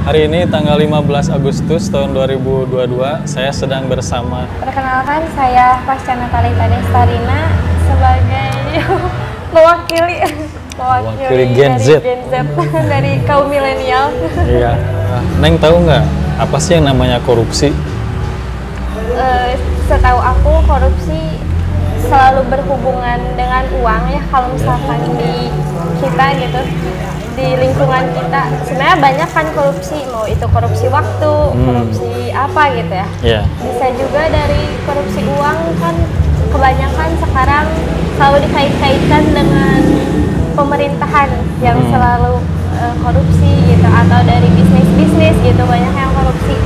Hari ini tanggal 15 Agustus tahun 2022, saya sedang bersama... Perkenalkan, saya Pasca Natalita Destarina sebagai mewakili Gen Z. dari kaum milenial. Iya. Neng tahu nggak apa sih yang namanya korupsi? Setahu aku korupsi selalu berhubungan dengan uang ya. Kalau misalkan di kita gitu, di lingkungan kita sebenarnya banyak kan korupsi, mau itu korupsi waktu, korupsi apa gitu ya. Yeah. Bisa juga dari korupsi uang kan, kebanyakan sekarang selalu dikait-kaitkan dengan pemerintahan yang selalu korupsi gitu, atau dari bisnis-bisnis gitu, banyak yang korupsi.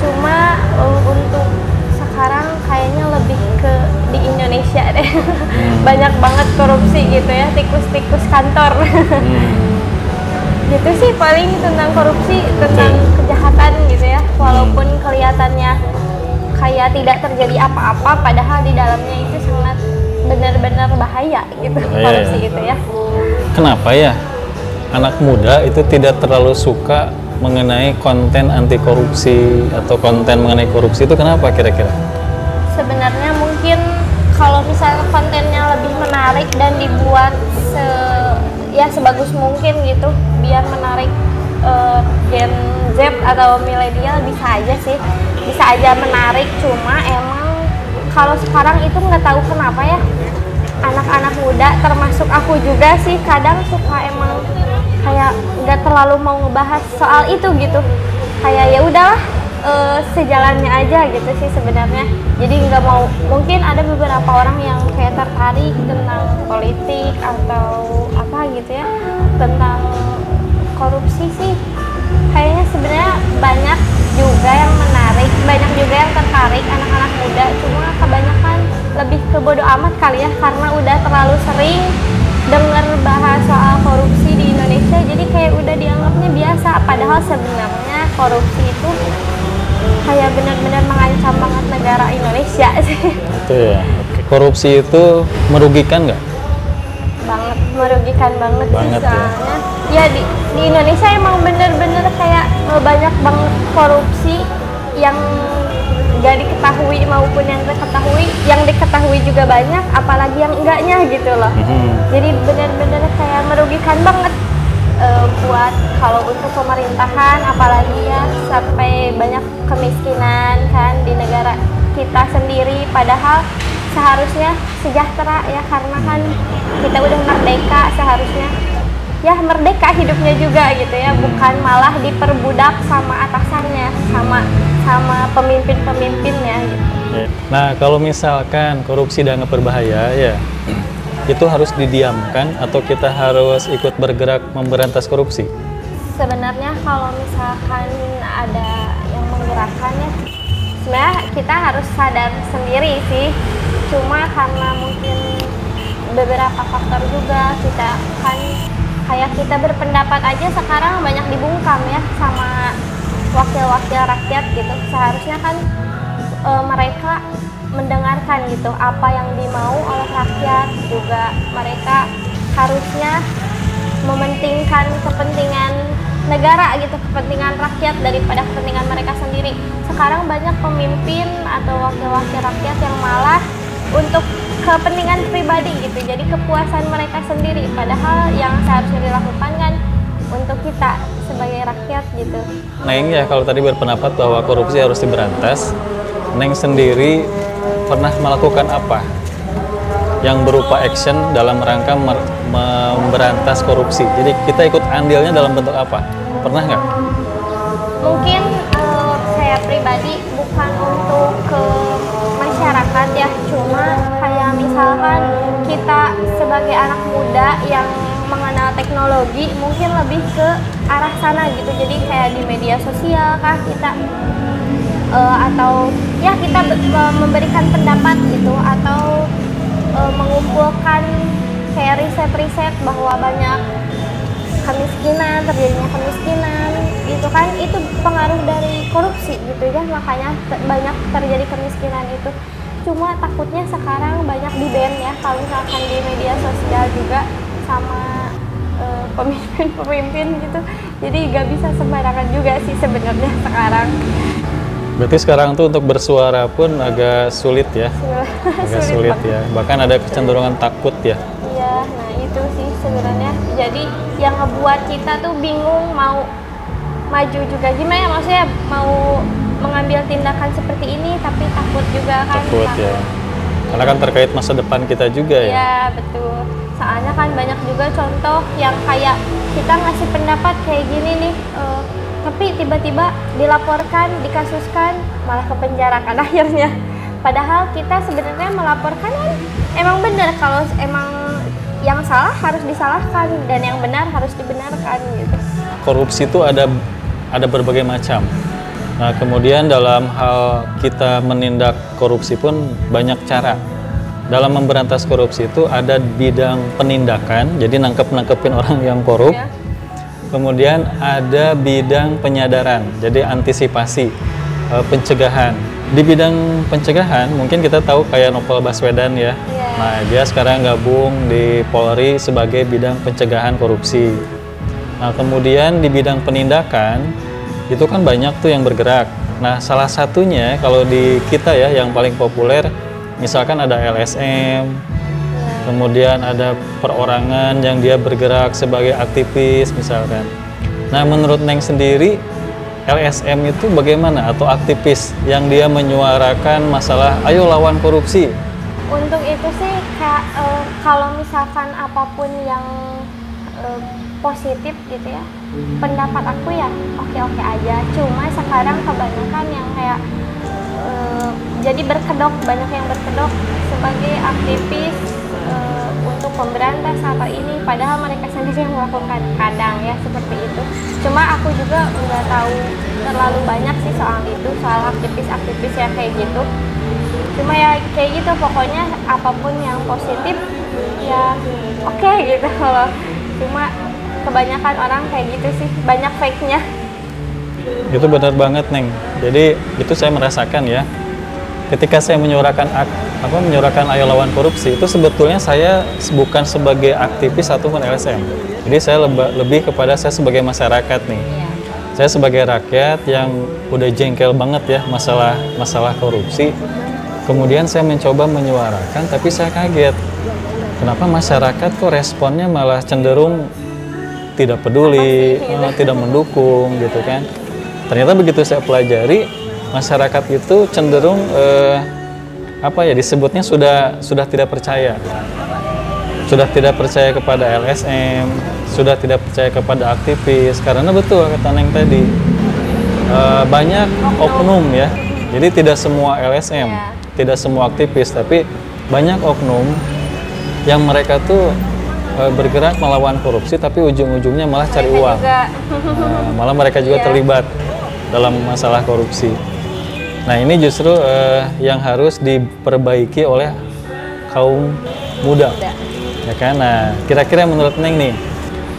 Cuma untuk sekarang kayaknya lebih ke di Indonesia deh. Banyak banget korupsi gitu ya, tikus-tikus kantor. Gitu sih paling tentang korupsi, tentang kejahatan gitu ya. Walaupun kelihatannya kayak tidak terjadi apa-apa, padahal di dalamnya itu sangat benar-benar bahaya gitu, korupsi gitu ya. Kenapa ya anak muda itu tidak terlalu suka mengenai konten anti korupsi atau konten mengenai korupsi itu, kenapa kira-kira? Sebenarnya mungkin kalau misalnya kontennya lebih menarik dan dibuat sebagus mungkin gitu, biar menarik Gen Z atau milenial, bisa aja sih, bisa aja menarik. Cuma emang kalau sekarang itu nggak tahu kenapa ya, anak-anak muda termasuk aku juga sih kadang suka emang kayak nggak terlalu mau ngebahas soal itu gitu, kayak ya udahlah sejalannya aja gitu sih sebenarnya. Jadi nggak mau, mungkin ada beberapa orang yang kayak tertarik tentang politik atau apa gitu ya, tentang korupsi sih kayaknya sebenarnya banyak juga yang menarik, banyak juga yang tertarik anak-anak muda. Cuma kebanyakan lebih ke bodo amat kali ya, karena udah terlalu sering dengar bahas soal korupsi di Indonesia, jadi kayak udah dianggapnya biasa. Padahal sebenarnya korupsi itu kayak benar-benar mengancam banget negara Indonesia sih. Itu ya. Oke. Korupsi itu merugikan nggak? Banget, merugikan banget sih, soalnya ya di Indonesia emang bener-bener kayak banyak banget korupsi yang nggak diketahui maupun yang diketahui. Yang diketahui juga banyak, apalagi yang enggaknya gitu loh. Jadi bener-bener kayak merugikan banget buat kalau untuk pemerintahan, apalagi ya sampai banyak kemiskinan kan di negara kita sendiri. Padahal seharusnya sejahtera ya, karena kan kita udah merdeka, seharusnya ya merdeka hidupnya juga gitu ya, bukan malah diperbudak sama atasannya, sama pemimpin-pemimpinnya gitu. Nah, kalau misalkan korupsi dianggap berbahaya ya, itu harus didiamkan atau kita harus ikut bergerak memberantas korupsi? Sebenarnya kalau misalkan ada yang menggerakkan ya, sebenarnya kita harus sadar sendiri sih. Cuma karena mungkin beberapa faktor juga, kita kan kayak kita berpendapat aja sekarang banyak dibungkam ya sama wakil-wakil rakyat gitu. Seharusnya kan mereka mendengarkan gitu apa yang dimau oleh rakyat, juga mereka harusnya mementingkan kepentingan negara gitu, kepentingan rakyat daripada kepentingan mereka sendiri. Sekarang banyak pemimpin atau wakil-wakil rakyat yang malah untuk kepentingan pribadi gitu, jadi kepuasan mereka sendiri, padahal yang seharusnya dilakukan kan untuk kita sebagai rakyat gitu. Neng ya, kalau tadi berpendapat bahwa korupsi harus diberantas, Neng sendiri pernah melakukan apa yang berupa action dalam rangka memberantas korupsi? Jadi kita ikut andilnya dalam bentuk apa? Pernah nggak? Mungkin saya pribadi bukan untuk ke masyarakat ya, cuma kayak misalkan kita sebagai anak muda yang mengenal teknologi mungkin lebih ke arah sana gitu. Jadi kayak di media sosial kah kita atau ya kita memberikan pendapat gitu, atau mengumpulkan kayak riset-riset bahwa banyak terjadinya kemiskinan gitu kan, itu pengaruh dari korupsi gitu ya, makanya banyak terjadi kemiskinan itu. Cuma takutnya sekarang banyak di ban ya, kalau misalkan di media sosial juga, sama pemimpin-pemimpin gitu. Jadi gak bisa sembarangan juga sih sebenarnya sekarang. Berarti sekarang tuh untuk bersuara pun agak sulit ya? Agak sulit ya, bahkan ada kecenderungan takut ya? Iya, nah itu sih sebenarnya. Jadi yang ngebuat kita tuh bingung mau maju juga gimana ya, maksudnya mau mengambil tindakan seperti ini tapi takut juga kan. Takut ya, karena kan terkait masa depan kita juga ya? Iya, betul. Soalnya kan banyak juga contoh yang kayak kita ngasih pendapat kayak gini nih, tapi tiba-tiba dilaporkan, dikasuskan, malah ke penjara kan akhirnya. Padahal kita sebenarnya melaporkan kan emang benar, kalau emang yang salah harus disalahkan dan yang benar harus dibenarkan gitu. Korupsi itu ada berbagai macam. Nah, kemudian dalam hal kita menindak korupsi pun banyak cara. Dalam memberantas korupsi itu ada bidang penindakan, jadi nangkepin orang yang korup. Ya. Kemudian ada bidang penyadaran, jadi antisipasi, pencegahan. Di bidang pencegahan mungkin kita tahu kayak Novel Baswedan ya. Nah, dia sekarang gabung di Polri sebagai bidang pencegahan korupsi. Nah, kemudian di bidang penindakan itu kan banyak tuh yang bergerak. Nah, salah satunya kalau di kita ya yang paling populer, misalkan ada LSM, kemudian ada perorangan yang dia bergerak sebagai aktivis misalkan. Nah, menurut Neng sendiri, LSM itu bagaimana, atau aktivis yang dia menyuarakan masalah ayo lawan korupsi? Untuk itu sih kalau misalkan apapun yang positif gitu ya, pendapat aku ya oke-oke aja. Cuma sekarang kebanyakan yang kayak jadi berkedok, banyak yang berkedok sebagai aktivis untuk memberantas apa ini, padahal mereka sendiri yang melakukan, kadang ya seperti itu. Cuma aku juga nggak tahu terlalu banyak sih soal itu, soal aktivis-aktivis yang kayak gitu. Cuma ya kayak gitu, pokoknya apapun yang positif ya oke gitu kalau. Cuma kebanyakan orang kayak gitu sih, banyak fake-nya. Itu benar banget, Neng. Jadi itu saya merasakan ya. Ketika saya menyuarakan ayo lawan korupsi, itu sebetulnya saya bukan sebagai aktivis ataupun LSM. Jadi saya lebih kepada saya sebagai masyarakat nih. Saya sebagai rakyat yang udah jengkel banget ya masalah korupsi. Kemudian saya mencoba menyuarakan, tapi saya kaget. Kenapa masyarakat kok responnya malah cenderung tidak peduli, tidak mendukung gitu kan. Ternyata begitu saya pelajari, masyarakat itu cenderung disebutnya sudah tidak percaya. Sudah tidak percaya kepada LSM, sudah tidak percaya kepada aktivis, karena betul kata Neng tadi, banyak oknum ya. Jadi tidak semua LSM, tidak semua aktivis, tapi banyak oknum yang mereka tuh bergerak melawan korupsi, tapi ujung-ujungnya malah cari uang. Malah mereka juga terlibat dalam masalah korupsi. Nah, ini justru yang harus diperbaiki oleh kaum muda. Ya kan? Nah, kira-kira menurut Neng nih,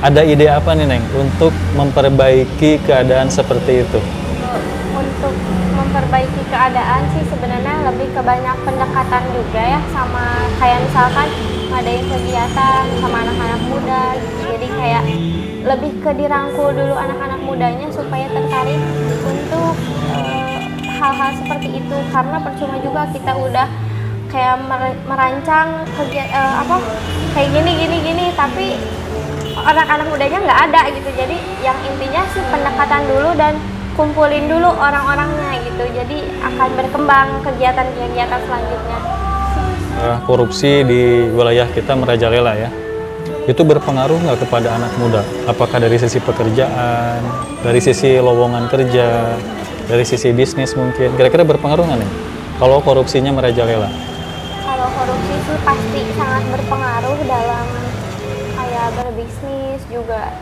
ada ide apa nih Neng untuk memperbaiki keadaan seperti itu? Untuk memperbaiki keadaan sih sebenarnya lebih ke banyak pendekatan juga ya, sama kayak misalkan ngadain kegiatan sama anak-anak muda gitu. Jadi kayak lebih ke dirangkul dulu anak-anak mudanya supaya tertarik untuk hal-hal seperti itu, karena percuma juga kita udah kayak merancang kegiatan kayak gini tapi anak-anak mudanya nggak ada gitu. Jadi yang intinya sih pendekatan dulu dan kumpulin dulu orang-orangnya gitu, jadi akan berkembang kegiatan-kegiatan selanjutnya. Korupsi di wilayah kita merajalela ya, itu berpengaruh nggak kepada anak muda? Apakah dari sisi pekerjaan, dari sisi lowongan kerja, dari sisi bisnis mungkin? Kira-kira berpengaruh nggak nih kalau korupsinya merajalela? Kalau korupsi sih pasti sangat berpengaruh dalam kayak berbisnis juga.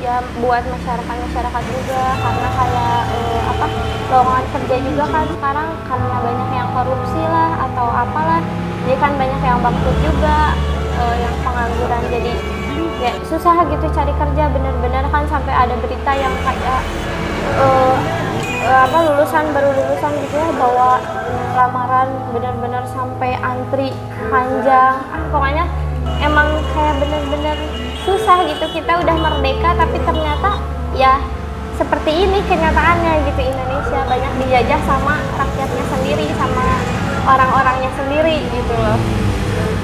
Ya buat masyarakat juga, karena kayak lowongan kerja juga kan sekarang karena banyak yang korupsi lah atau apalah, jadi kan banyak yang bangkrut juga, yang pengangguran, jadi ya susah gitu cari kerja. Bener-bener kan sampai ada berita yang kayak baru lulusan gitu ya, bawa lamaran bener-bener sampai antri panjang. Pokoknya emang kayak bener-bener susah gitu, kita udah merdeka tapi ternyata ya seperti ini kenyataannya gitu. Indonesia banyak dijajah sama rakyatnya sendiri, sama orang-orangnya sendiri gitu loh.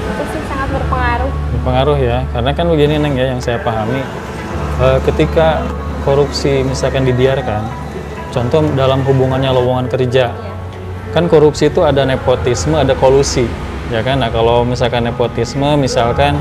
Itu sih sangat berpengaruh. Berpengaruh ya, karena kan begini Neng ya, yang saya pahami ketika korupsi misalkan dibiarkan, contoh dalam hubungannya lowongan kerja, kan korupsi itu ada nepotisme, ada kolusi, ya kan? Nah kalau misalkan nepotisme, misalkan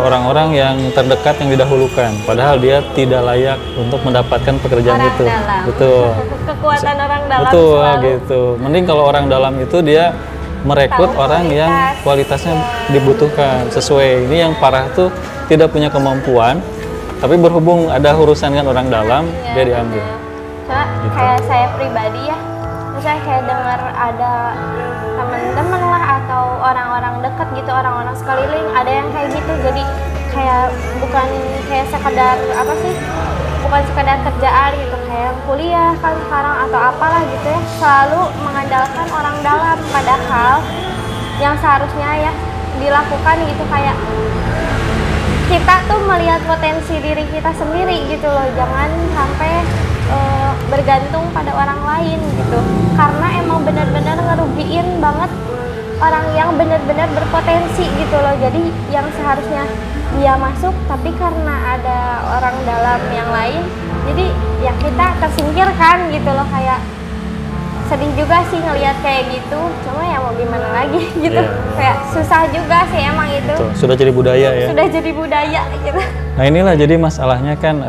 orang-orang yang terdekat yang didahulukan, padahal dia tidak layak untuk mendapatkan pekerjaan Orang itu, dalam. betul. Kekuatan orang dalam Betul selalu. gitu. Mending kalau orang dalam itu dia merekrut Tahu orang yang kualitasnya dibutuhkan sesuai. Ini yang parah tuh tidak punya kemampuan, tapi berhubung ada urusan dengan orang dalam, dia diambil. Soalnya Gitu. kayak saya pribadi ya, misalnya kayak dengar ada teman-teman lah atau orang-orang dekat gitu, orang-orang sekeliling ada yang kayak gitu, jadi kayak bukan kayak sekedar apa sih, bukan sekedar kerjaan gitu, kayak yang kuliah kan sekarang atau apalah gitu ya, selalu mengandalkan orang dalam, padahal yang seharusnya ya dilakukan gitu, kayak kita tuh melihat potensi diri kita sendiri gitu loh, jangan sampai bergantung pada orang lain gitu, karena emang benar-benar ngerugiin banget orang yang benar-benar berpotensi gitu loh. Jadi yang seharusnya dia masuk, tapi karena ada orang dalam yang lain, jadi ya kita tersingkirkan gitu loh. Kayak sedih juga sih ngelihat kayak gitu, cuma ya mau gimana lagi gitu. Iya. Kayak susah juga sih emang itu. Betul. Sudah jadi budaya ya. Sudah jadi budaya gitu. Nah inilah jadi masalahnya kan,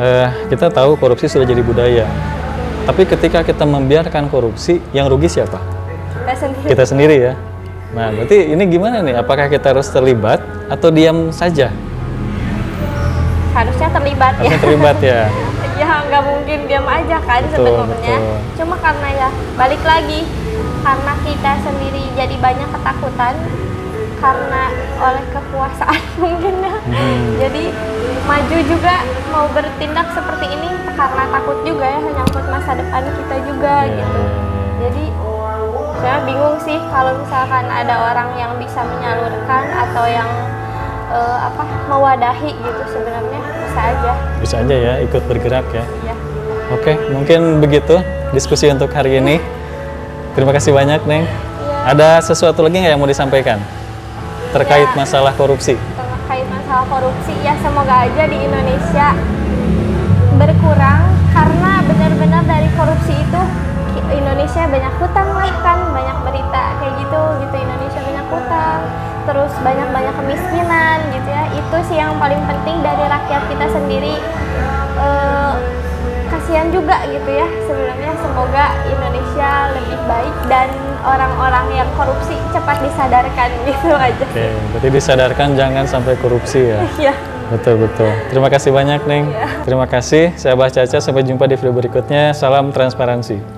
kita tahu korupsi sudah jadi budaya. Tapi ketika kita membiarkan korupsi, yang rugi siapa? Kita sendiri. Kita sendiri ya. Nah berarti ini gimana nih? Apakah kita harus terlibat atau diam saja? Harusnya terlibat ya. Harusnya terlibat ya. Ya nggak mungkin diam aja kan sebenarnya. betul. Cuma karena ya balik lagi, karena kita sendiri jadi banyak ketakutan karena oleh kekuasaan mungkin ya. Jadi maju juga mau bertindak seperti ini karena takut juga ya, menyangkut masa depan kita juga gitu. Jadi saya bingung sih kalau misalkan ada orang yang bisa menyalurkan atau yang mewadahi gitu, sebenarnya bisa aja. Bisa aja ya, ikut bergerak ya. Ya. Oke, mungkin begitu diskusi untuk hari ini. Terima kasih banyak, Neng. Ada sesuatu lagi nggak yang mau disampaikan terkait Ya. masalah korupsi? Terkait masalah korupsi ya, semoga aja di Indonesia berkurang, karena benar-benar dari korupsi itu Indonesia banyak hutang lah kan, banyak berita kayak gitu Indonesia banyak hutang, terus banyak kemiskinan gitu ya. Itu sih yang paling penting dari rakyat kita sendiri. Kasihan juga gitu ya sebenarnya. Semoga Indonesia lebih baik dan orang-orang yang korupsi cepat disadarkan gitu aja. Oke, berarti disadarkan jangan sampai korupsi ya. Iya. Betul. Terima kasih banyak, Neng. Iya. Terima kasih. Saya Abah Caca. Sampai jumpa di video berikutnya. Salam transparansi.